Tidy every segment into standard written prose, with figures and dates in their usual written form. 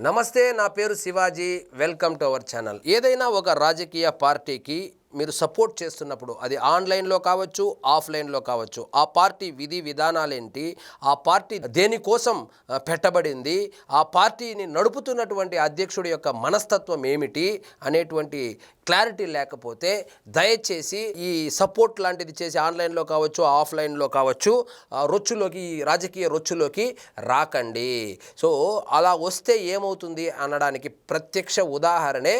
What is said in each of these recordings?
నమస్తే, నా పేరు Shivaji. Welcome to our channel. ఏదైనా ఒక రాజకీయ పార్టీకి మీరు సపోర్ట్ చేస్తున్నప్పుడు అది ఆన్లైన్లో కావచ్చు, ఆఫ్లైన్లో కావచ్చు, ఆ పార్టీ విధి విధానాలేంటి, ఆ పార్టీ దేనికోసం పెట్టబడింది, ఆ పార్టీని నడుపుతున్నటువంటి అధ్యక్షుడి యొక్క మనస్తత్వం ఏమిటి అనేటువంటి క్లారిటీ లేకపోతే దయచేసి ఈ సపోర్ట్ లాంటిది చేసి ఆన్లైన్లో కావచ్చు, ఆఫ్లైన్లో కావచ్చు, రొచ్చులోకి, ఈ రాజకీయ రొచ్చులోకి రాకండి. సో అలా వస్తే ఏమవుతుంది అనడానికి ప్రత్యక్ష ఉదాహరణే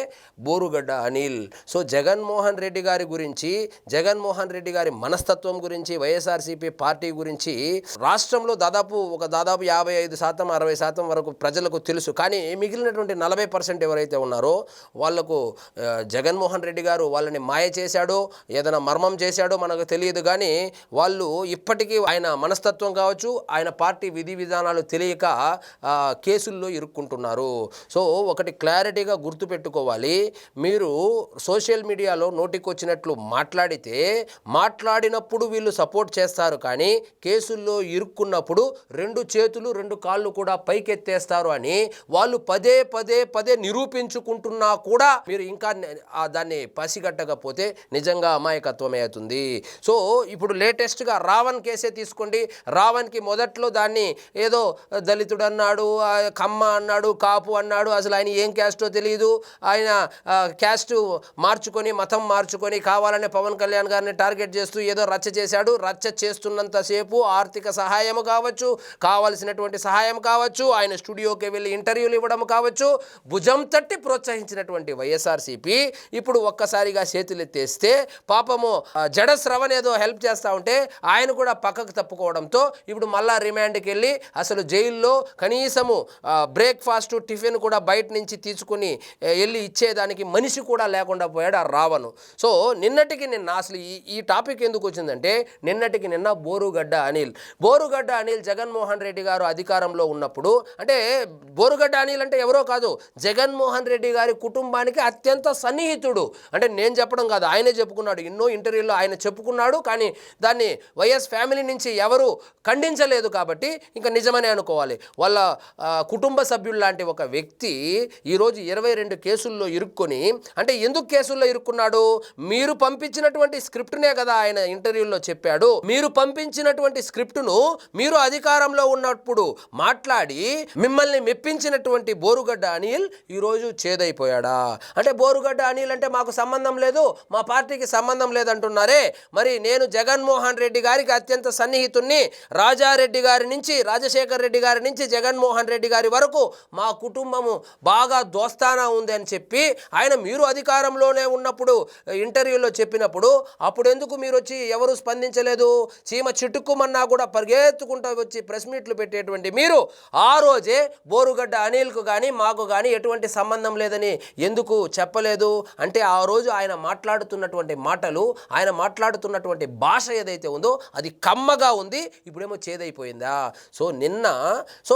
బోరుగడ్డ అనిల్. సో జగన్మోహన్ రెడ్డి గారి గురించి, జగన్మోహన్ రెడ్డి గారి మనస్తత్వం గురించి, వైఎస్ఆర్సీపీ పార్టీ గురించి రాష్ట్రంలో దాదాపు 55% 60% వరకు ప్రజలకు తెలుసు. కానీ మిగిలినటువంటి 40% ఎవరైతే ఉన్నారో వాళ్లకు జగన్మోహన్ రెడ్డి గారు వాళ్ళని మాయ చేశాడో, ఏదైనా మర్మం చేశాడో మనకు తెలియదు. కానీ వాళ్ళు ఇప్పటికీ ఆయన మనస్తత్వం కావచ్చు, ఆయన పార్టీ విధి విధానాలు తెలియక కేసుల్లో ఇరుక్కుంటున్నారు. సో ఒకటి క్లారిటీగా గుర్తుపెట్టుకోవాలి, మీరు సోషల్ మీడియాలో నోటికొచ్చినట్లు మాట్లాడినప్పుడు వీళ్ళు సపోర్ట్ చేస్తారు, కానీ కేసుల్లో ఇరుక్కున్నప్పుడు 2 చేతులు 2 కాళ్ళు కూడా పైకెత్తేస్తారు అని వాళ్ళు పదే పదే పదే నిరూపించుకుంటున్నా కూడా మీరు ఇంకా దాన్ని పసిగట్టకపోతే నిజంగా అమాయకత్వమే అవుతుంది. సో ఇప్పుడు లేటెస్ట్గా రావణ్ కేసే తీసుకోండి. రావణ్కి మొదట్లో దాన్ని ఏదో దళితుడు అన్నాడు, కమ్మ అన్నాడు, కాపు అన్నాడు, అసలు ఆయన ఏం క్యాస్టో తెలియదు. ఆయన క్యాస్ట్ మార్చుకొని, మతం మార్చుకొని కావాలనే పవన్ కళ్యాణ్ గారిని టార్గెట్ చేస్తూ ఏదో రచ్చ చేశాడు. రచ్చ చేస్తున్నంతసేపు ఆర్థిక సహాయం కావచ్చు, కావలసినటువంటి సహాయం కావచ్చు, ఆయన స్టూడియోకి వెళ్ళి ఇంటర్వ్యూలు ఇవ్వడం కావచ్చు, భుజం తట్టి ప్రోత్సహించినటువంటి వైఎస్ఆర్సీపీ ఇప్పుడు ఒక్కసారిగా చేతులెత్తేస్తే పాపము జడ శ్రవణ్ ఏదో హెల్ప్ చేస్తూ ఉంటే ఆయన కూడా పక్కకు తప్పుకోవడంతో ఇప్పుడు మళ్ళా రిమాండ్కి వెళ్ళి అసలు జైల్లో కనీసము బ్రేక్ఫాస్ట్ టిఫిన్ కూడా బయట నుంచి తీసుకుని వెళ్ళి ఇచ్చేదానికి మనిషి కూడా లేకుండా పోయాడు ఆ రావణు. సో నిన్నటికి నిన్న అసలు ఈ టాపిక్ ఎందుకు వచ్చిందంటే, నిన్నటికి నిన్న బోరుగడ్డ అనిల్ జగన్మోహన్ రెడ్డి గారు అధికారంలో ఉన్నప్పుడు, అంటే బోరుగడ్డ అనిల్ అంటే ఎవరో కాదు, జగన్మోహన్ రెడ్డి గారి కుటుంబానికి అత్యంత సన్నిహితుడు. అంటే నేను చెప్పడం కాదు, ఆయనే చెప్పుకున్నాడు, ఎన్నో ఇంటర్వ్యూల్లో ఆయన చెప్పుకున్నాడు. కానీ దాన్ని వైఎస్ ఫ్యామిలీ నుంచి ఎవరు ఖండించలేదు కాబట్టి ఇంకా నిజమనే అనుకోవాలి. వాళ్ళ కుటుంబ సభ్యులు లాంటి ఒక వ్యక్తి ఈరోజు 22 కేసుల్లో ఇరుక్కొని, అంటే ఎందుకు కేసుల్లో ఇరుక్కున్నాడు? మీరు పంపించినటువంటి స్క్రిప్ట్నే కదా ఆయన ఇంటర్వ్యూల్లో చెప్పాడు. మీరు పంపించినటువంటి స్క్రిప్టును మీరు అధికారంలో ఉన్నప్పుడు మాట్లాడి మిమ్మల్ని మెప్పించినటువంటి బోరుగడ్డ అనిల్ ఈరోజు చేదైపోయాడా? అంటే బోరుగడ్డ అనిల్ అంటే మాకు సంబంధం లేదు, మా పార్టీకి సంబంధం లేదంటున్నారే. మరి నేను జగన్మోహన్ రెడ్డి గారికి అత్యంత సన్నిహితుణ్ణి, రాజారెడ్డి గారి నుంచి, రాజశేఖర్ రెడ్డి గారి నుంచి జగన్మోహన్ రెడ్డి గారి వరకు మా కుటుంబము బాగా దోస్తానా ఉంది అని చెప్పి ఆయన మీరు అధికారంలోనే ఉన్నప్పుడు ఇంటర్వ్యూలో చెప్పినప్పుడు అప్పుడు ఎందుకు మీరు వచ్చి ఎవరు స్పందించలేదు? చీమ చిటుక్కుమన్నా కూడా పరిగెత్తుకుంటూ వచ్చి ప్రెస్ మీట్లు పెట్టేటువంటి మీరు ఆ రోజే బోరుగడ్డ అనిల్కు కానీ మాకు కానీ ఎటువంటి సంబంధం లేదని ఎందుకు చెప్పలేదు? అంటే ఆ రోజు ఆయన మాట్లాడుతున్నటువంటి మాటలు, ఆయన మాట్లాడుతున్నటువంటి భాష ఏదైతే ఉందో అది కమ్మగా ఉంది, ఇప్పుడేమో చేదైపోయిందా? సో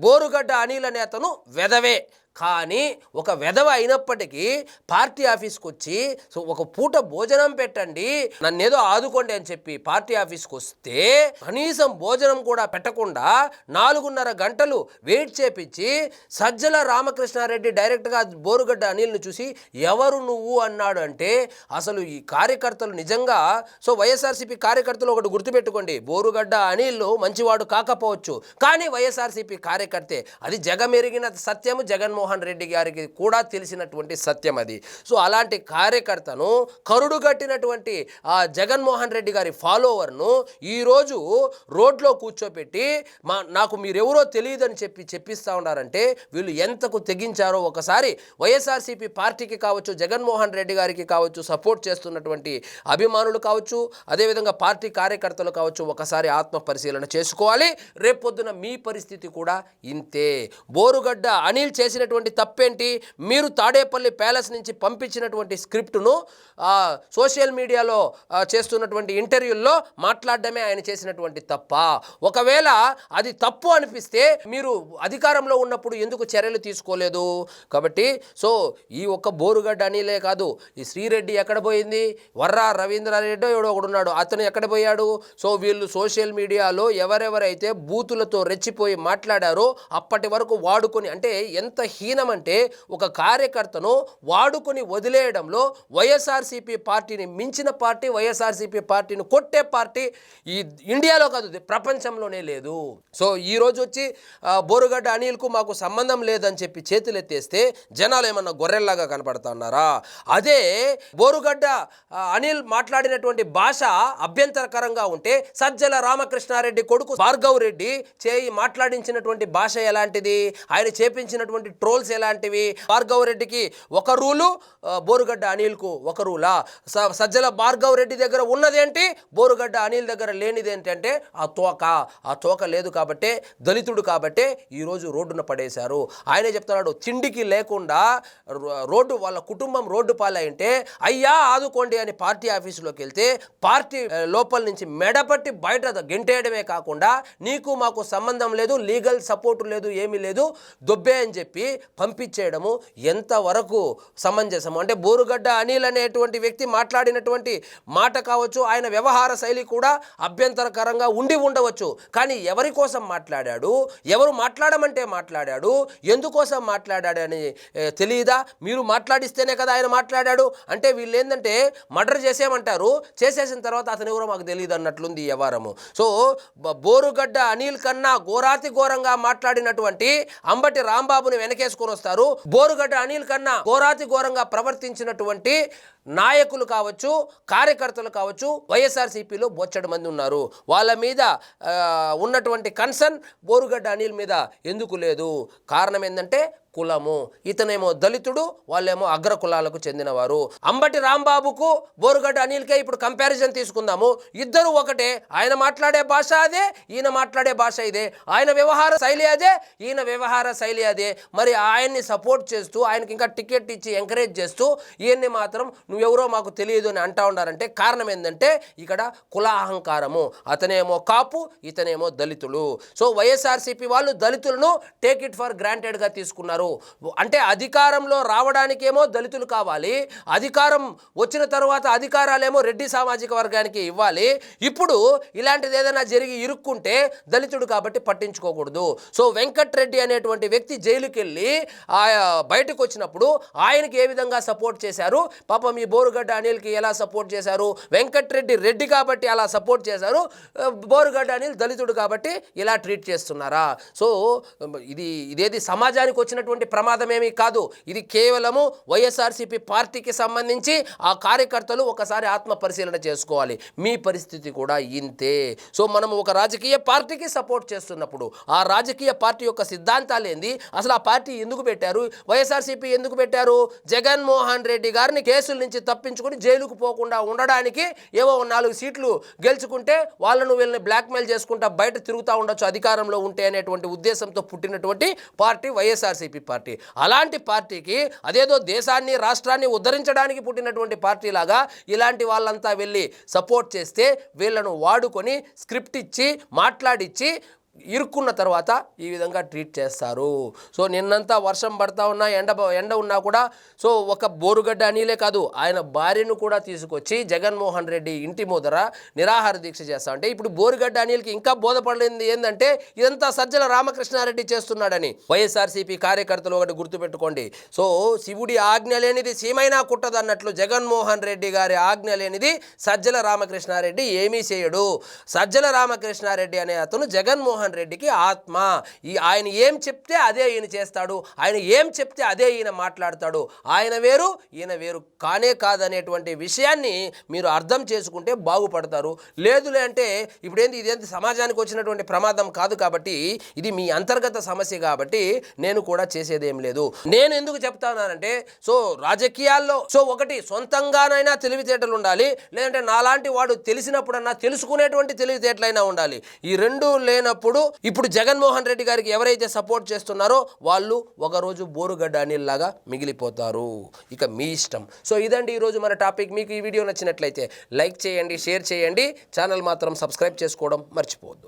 బోరుగడ్డ అనిల్ అనే అతను వెధవే. కానీ ఒక వెధవ అయినప్పటికీ పార్టీ ఆఫీస్కి వచ్చి సో ఒక పూట భోజనం పెట్టండి, నన్నేదో ఆదుకోండి అని చెప్పి పార్టీ ఆఫీస్కి వస్తే కనీసం భోజనం కూడా పెట్టకుండా 4.5 గంటలు వెయిట్ చేపించి సజ్జల రామకృష్ణారెడ్డి డైరెక్ట్గా బోరుగడ్డ అనిల్ని చూసి ఎవరు నువ్వు అన్నాడు. అంటే అసలు ఈ కార్యకర్తలు నిజంగా, సో వైఎస్ఆర్సీపీ కార్యకర్తలు ఒకటి గుర్తుపెట్టుకోండి, బోరుగడ్డ అనిల్ మంచివాడు కాకపోవచ్చు, కానీ వైఎస్ఆర్సీపీ కార్యకర్తే. అది జగమెరిగిన సత్యము, జగన్మోహన్ రెడ్డి గారికి కూడా తెలిసినటువంటి సత్యం అది. సో అలాంటి కార్యకర్తను, కరుడుగట్టినటువంటి ఆ జగన్మోహన్ రెడ్డి గారి ఫాలోవర్ను ఈరోజు రోడ్లో కూర్చోపెట్టి నాకు మీరెవరో తెలియదని చెప్పిస్తూ ఉన్నారంటే వీళ్ళు ఎంతకు తెగించారో ఒకసారి వైఎస్ఆర్సీపీ పార్టీకి కావచ్చు, జగన్మోహన్ రెడ్డి గారికి కావచ్చు, సపోర్ట్ చేస్తున్నటువంటి అభిమానులు కావచ్చు, అదేవిధంగా పార్టీ కార్యకర్తలు కావచ్చు, ఒకసారి ఆత్మ పరిశీలన చేసుకోవాలి. రేపొద్దున మీ పరిస్థితి కూడా ఇంతే. బోరుగడ్డ అనిల్ చేసినటువంటి తప్పేంటి? మీరు తాడేపల్లి ప్యాలెస్ నుంచి పంపించినటువంటి స్క్రిప్టును సోషల్ మీడియాలో చేస్తున్నటువంటి ఇంటర్వ్యూల్లో మాట్లాడడమే ఆయన చేసినటువంటి తప్ప. ఒకవేళ అది తప్పు అనిపిస్తే మీరు అధికారంలో ఉన్నప్పుడు ఎందుకు చర్యలు తీసుకోలేదు? కాబట్టి సో ఈ ఒక్క బోరుగడ్డ అనిలే కాదు, ఈ శ్రీరెడ్డి ఎక్కడ పోయింది, వర్రా రవీంద్రారెడ్డి ఎవడో ఒకడున్నాడు, అతను ఎక్కడ పోయాడు? సో వీళ్ళు సోషల్ మీడియాలో ఎవరెవరైతే బూతులతో రెచ్చిపోయి మాట్లాడారో అప్పటి వరకు వాడుకొని, అంటే ఎంత హీనం అంటే ఒక కార్యకర్తను వాడుకొని వదిలేయడంలో వైఎస్ఆర్సీపీ పార్టీని మించిన పార్టీ, వైఎస్ఆర్సీపీ పార్టీని కొట్టే పార్టీ ఈ ఇండియాలో కాదు ప్రపంచంలోనే లేదు. సో ఈరోజు వచ్చి బోరుగడ్డ అనిల్కు మాకు సంబంధం లేదని చెప్పి చేతులు ఎత్తేస్తే జనాలు ఏమన్నా గొర్రెల్లాగా కనపడుతున్నారా? అదే బోరుగడ్డ అనిల్ మాట్లాడినటువంటి భాష అభ్యంతరకరంగా ఉంటే సజ్జల రామకృష్ణారెడ్డి కొడుకు భార్గవ్ రెడ్డి మాట్లాడించినటువంటి భాష ఎలాంటిది, ఆయన చేపించినటువంటి ట్రోల్స్ ఎలాంటివి? భార్గవ్ రెడ్డికి ఒక రూలు, బోరుగడ్డ అనిల్కు ఒక రూలా? సజ్జల భార్గవ్ రెడ్డి దగ్గర ఉన్నదేంటి, బోరుగడ్డ అనిల్ దగ్గర లేనిది ఏంటంటే ఆ తోక లేదు కాబట్టే, దళితుడు కాబట్టే ఈరోజు రోడ్డున పడేశారు. ఆయనే చెప్తున్నాడు, తిండికి లేకుండా రోడ్డు వాళ్ళ కుటుంబం రోడ్డు పాలైంటే అయ్యా ఆదుకోండి అని పార్టీ ఆఫీసులోకి వెళ్తే పార్టీ లోపల నుంచి మెడపట్టి బయట గెంటేయడమే కాకుండా నీకు మాకు సంబంధం లేదు, లీగల్ సపోర్ట్ లేదు, ఏమీ లేదు, దొబ్బే అని చెప్పి పంపించేయడము ఎంతవరకు సమంజసము? అంటే బోరుగడ్డ అనిల్ అనేటువంటి వ్యక్తి మాట్లాడినటువంటి మాట కావచ్చు, ఆయన వ్యవహార శైలి కూడా అభ్యంతరకరంగా ఉండి ఉండవచ్చు. కానీ ఎవరి కోసం మాట్లాడాడు, ఎవరు మాట్లాడమంటే మాట్లాడాడు, ఎందుకోసం మాట్లాడాడు అని తెలియదా? మీరు మాట్లాడిస్తేనే కదా ఆయన మాట్లాడాడు. అంటే వీళ్ళు ఏంటంటే మర్డర్ చేసేయమంటారు, చేసేసిన తర్వాత అతను ఎవరో మాకు తెలియదు అన్నట్లుంది వ్యవహారము. సో బోరుగడ్డ అనిల్ కన్నా ఘోరాతి ఘోరంగా మాట్లాడినటువంటి అంబటి రాంబాబుని వెనకేసుకొని వస్తారు. బోరుగడ్డ అనిల్ కన్నా ఘోరాతి ఘోరంగా ప్రవర్తించినటువంటి నాయకులు కావచ్చు, కార్యకర్తలు కావచ్చు, వైఎస్ఆర్సీపీలో బొచ్చడు మంది ఉన్నారు. వాళ్ళ మీద ఉన్నటువంటి కన్సర్న్ బోరుగడ్డ అనిల్ మీద ఎందుకు లేదు? కారణం ఏంటంటే కులము. ఇతనేమో దళితుడు, వాళ్ళేమో అగ్ర కులాలకు చెందినవారు. అంబటి రాంబాబుకు బోరుగడ్డ అనిల్కే ఇప్పుడు కంపారిజన్ తీసుకుందాము. ఇద్దరు ఒకటే. ఆయన మాట్లాడే భాష అదే, ఈయన మాట్లాడే భాష ఇదే. ఆయన వ్యవహార శైలి అదే, ఈయన వ్యవహార శైలి అదే. మరి ఆయన్ని సపోర్ట్ చేస్తూ, ఆయనకి ఇంకా టికెట్ ఇచ్చి ఎంకరేజ్ చేస్తూ ఈయన్ని మాత్రం నువ్వెవరో మాకు తెలియదు అని అంటా ఉన్నారంటే కారణం ఏంటంటే ఇక్కడ కుల అహంకారము. అతనేమో కాపు, ఇతనేమో దళితులు. సో వైఎస్ఆర్సీపీ వాళ్ళు దళితులను టేక్ ఇట్ ఫర్ గ్రాంటెడ్గా తీసుకున్నారు. అంటే అధికారంలో రావడానికేమో దళితులు కావాలి, అధికారం వచ్చిన తర్వాత అధికారాలేమో రెడ్డి సామాజిక వర్గానికి ఇవ్వాలి. ఇప్పుడు ఇలాంటిది ఏదైనా జరిగి ఇరుక్కుంటే దళితుడు కాబట్టి పట్టించుకోకూడదు. సో వెంకట్రెడ్డి అనేటువంటి వ్యక్తి జైలుకి వెళ్ళి బయటకు వచ్చినప్పుడు ఆయనకి ఏ విధంగా సపోర్ట్ చేశారు? పాపం ఈ బోరుగడ్డ అనిల్కి ఎలా సపోర్ట్ చేశారు? వెంకట్రెడ్డి రెడ్డి కాబట్టి అలా సపోర్ట్ చేశారు, బోరుగడ్డ అనిల్ దళితుడు కాబట్టి ఇలా ట్రీట్ చేస్తున్నారా? సో ఇదేది సమాజానికి వచ్చినటువంటి ప్రమాదమేమీ కాదు. ఇది కేవలము వైఎస్ఆర్సీపీ పార్టీకి సంబంధించి ఆ కార్యకర్తలు ఒకసారి ఆత్మ పరిశీలన చేసుకోవాలి. మీ పరిస్థితి కూడా ఇంతే. సో మనం ఒక రాజకీయ పార్టీకి సపోర్ట్ చేస్తున్నప్పుడు ఆ రాజకీయ పార్టీ యొక్క సిద్ధాంతాలు ఏంది, అసలు ఆ పార్టీ ఎందుకు పెట్టారు, వైఎస్ఆర్సీపీ ఎందుకు పెట్టారు? జగన్మోహన్ రెడ్డి గారిని కేసుల నుంచి తప్పించుకొని జైలుకు పోకుండా ఉండడానికి, ఏవో 4 సీట్లు గెలుచుకుంటే వాళ్ళను వీళ్ళని బ్లాక్మెయిల్ చేసుకుంటా బయట తిరుగుతూ ఉండొచ్చు అధికారంలో ఉంటే అనేటువంటి ఉద్దేశంతో పుట్టినటువంటి పార్టీ వైఎస్ఆర్సీపీ పార్టీ. అలాంటి పార్టీకి అదేదో దేశాన్ని రాష్ట్రాన్ని ఉద్ధరించడానికి పుట్టినటువంటి పార్టీ లాగా ఇలాంటి వాళ్ళంతా వెళ్ళి సపోర్ట్ చేస్తే వీళ్ళను వాడుకొని స్క్రిప్ట్ ఇచ్చి మాట్లాడిచ్చి ఇరుక్కున్న తర్వాత ఈ విధంగా ట్రీట్ చేస్తారు. సో నిన్నంతా వర్షం పడతా ఉన్నా, ఎండ ఉన్నా కూడా సో ఒక బోరుగడ్డ అనిలే కాదు, ఆయన భార్యను కూడా తీసుకొచ్చి జగన్మోహన్ రెడ్డి ఇంటి ముందర నిరాహార దీక్ష చేస్తా అంటే ఇప్పుడు బోరుగడ్డ అనిల్కి ఇంకా బోధపడింది ఏంటంటే ఇదంతా సజ్జల రామకృష్ణారెడ్డి చేస్తున్నాడని. వైఎస్ఆర్సీపీ కార్యకర్తలు ఒకటి గుర్తుపెట్టుకోండి. సో శివుడి ఆజ్ఞ లేనిది సీమైనా కుట్టదు అన్నట్లు జగన్మోహన్ రెడ్డి గారి ఆజ్ఞ లేనిది సజ్జల రామకృష్ణారెడ్డి ఏమీ చేయడు. సజ్జల రామకృష్ణారెడ్డి అనే అతను జగన్మోహన్ రెడ్డికి ఆత్మ. ఆయన ఏం చెప్తే అదే ఈయన చేస్తాడు, ఆయన ఏం చెప్తే అదే ఈయన మాట్లాడతాడు. ఆయన వేరు, ఈయన వేరు కానే కాదనేటువంటి విషయాన్ని మీరు అర్థం చేసుకుంటే బాగుపడతారు. లేదులే అంటే ఇదేంటి సమాజానికి వచ్చినటువంటి ప్రమాదం కాదు కాబట్టి ఇది మీ అంతర్గత సమస్య కాబట్టి నేను కూడా చేసేదేం లేదు. నేను ఎందుకు చెప్తానంటే సో రాజకీయాల్లో సో ఒకటి సొంతంగానైనా తెలివితేటలు ఉండాలి, లేదంటే నాలాంటి వాడు తెలిసినప్పుడన్నా తెలుసుకునేటువంటి తెలివితేటలైనా ఉండాలి. ఈ రెండు లేనప్పుడు ఇప్పుడు జగన్మోహన్ రెడ్డి గారికి ఎవరైతే సపోర్ట్ చేస్తున్నారో వాళ్ళు ఒకరోజు బోరుగడ్డ అనిల్ లాగా మిగిలిపోతారు. ఇక మీ ఇష్టం. సో ఇదండి ఈరోజు మన టాపిక్. మీకు ఈ వీడియో నచ్చినట్లయితే లైక్ చేయండి, షేర్ చేయండి, ఛానల్ మాత్రం సబ్స్క్రైబ్ చేసుకోవడం మర్చిపోవద్దు.